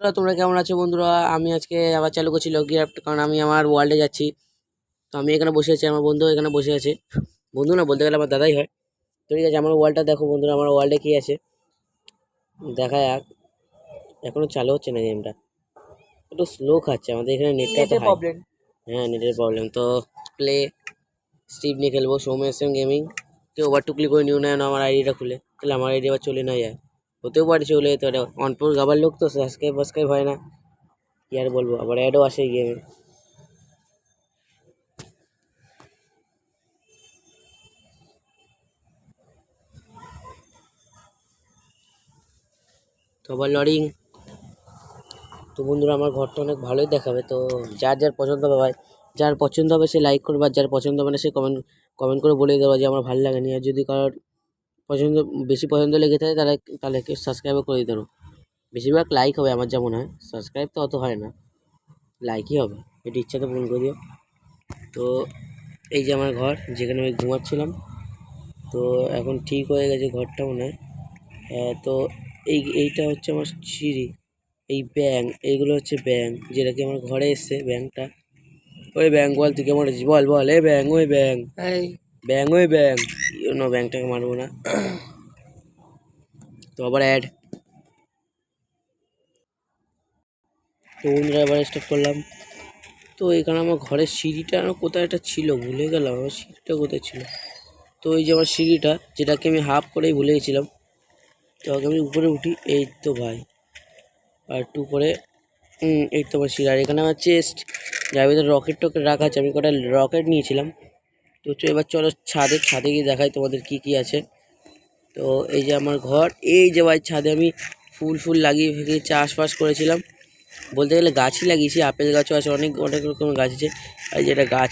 তোমরা কেমন আছো বন্ধুরা? আমি আজকে আবার চালু করছি লগিয়ার, কারণ আমি আমার ওয়ার্ল্ডে যাচ্ছি। তো আমি এখানে বসে আছি, আমার বন্ধু এখানে বসে আছে। বন্ধু না, বলতে গেলে আমার দাদাই হয়। তো ঠিক আছে, আমার ওয়ার্ল্ডটা দেখো বন্ধুরা, আমার ওয়ার্ল্ডে কি আছে দেখা যাক। এখনো চালু হচ্ছে না গেমটা, একটু স্লো খাচ্ছে আমাদের এখানে, নেটটা তো হাই। হ্যাঁ, নেটের প্রবলেম। তো প্লে স্টিভ নিয়ে খেলবো, সৌম্য এসএম গেমিং। কেউ ওভার টু ক্লিক করে নিউ না আমার আইডিটা খুলে, তাহলে আমার আইডি আবার চলে না যায়। হতেও পারে চলে যেতে পারে, অনপুর গাবার লোক তো, সাবস্ক্রাইব হয় না, কি আর বলবো। আবার অ্যাডও আসে গেমে। তো আবার লডিং। তো বন্ধুরা, আমার ঘরটা অনেক ভালোই দেখাবে। তো যার যার পছন্দ হবে ভাই, যার পছন্দ হবে সে লাইক করবে, আর যার পছন্দ হবে না সে কমেন্ট করে বলে দেওয়া যে আমার ভালো লাগেনি। আর যদি কারোর পছন্দ, বেশি পছন্দ লেগে থাকে, তাহলে তাহলে সাবস্ক্রাইবও করে দিতে পারো। বেশিরভাগ লাইক হবে আমার যা মনে হয়, সাবস্ক্রাইব তো অত হয় না, লাইকই হবে। এটি ইচ্ছাতে পূরণ করে দিও। তো এই যে আমার ঘর, যেখানে আমি ঘুমাচ্ছিলাম, তো এখন ঠিক হয়ে গেছে ঘরটা মনে হয়। তো এইটা হচ্ছে আমার সিঁড়ি। এই ব্যাং, এইগুলো হচ্ছে ব্যাং, যেটা কি আমার ঘরে এসছে ব্যাংটা। ওই ব্যাং বল, তুই কেমন আছিস বল বল, এই ব্যাং, ওই ব্যাং, ব্যাং, ওই ব্যাং। না, ব্যাংটাকে মারবো না। তো আবার অ্যাড। তো বন্ধুরা, এবার স্টার্ট করলাম। তো এখানে আমার ঘরের সিঁড়িটা কোথায় একটা ছিল, ভুলে গেলাম আমার সিঁড়িটা কোথায় ছিল। তো এই যে আমার সিঁড়িটা, যেটাকে আমি হাফ করেই ভুলে গেছিলাম। তো আগে আমি উপরে উঠি, এই তো ভাই, আর একটু উপরে। এই তো আমার সিঁড়ি। আর এখানে আমার চেস্ট, যার ভিতরে রকেট টকেট রাখা আছে, আমি কটা রকেট নিয়েছিলাম। তো এবার চলো ছাদে গিয়ে দেখাই তোমাদের কি কি আছে। তো এই যে আমার ঘর, এই যে ভাই ছাদে আমি ফুল লাগিয়ে ফেলে চাষবাস করেছিলাম। বলতে গেলে গাছই লাগিয়েছি, আপেল গাছও আছে, অনেক অনেক রকমের গাছ আছে। এই যে এটা গাছ,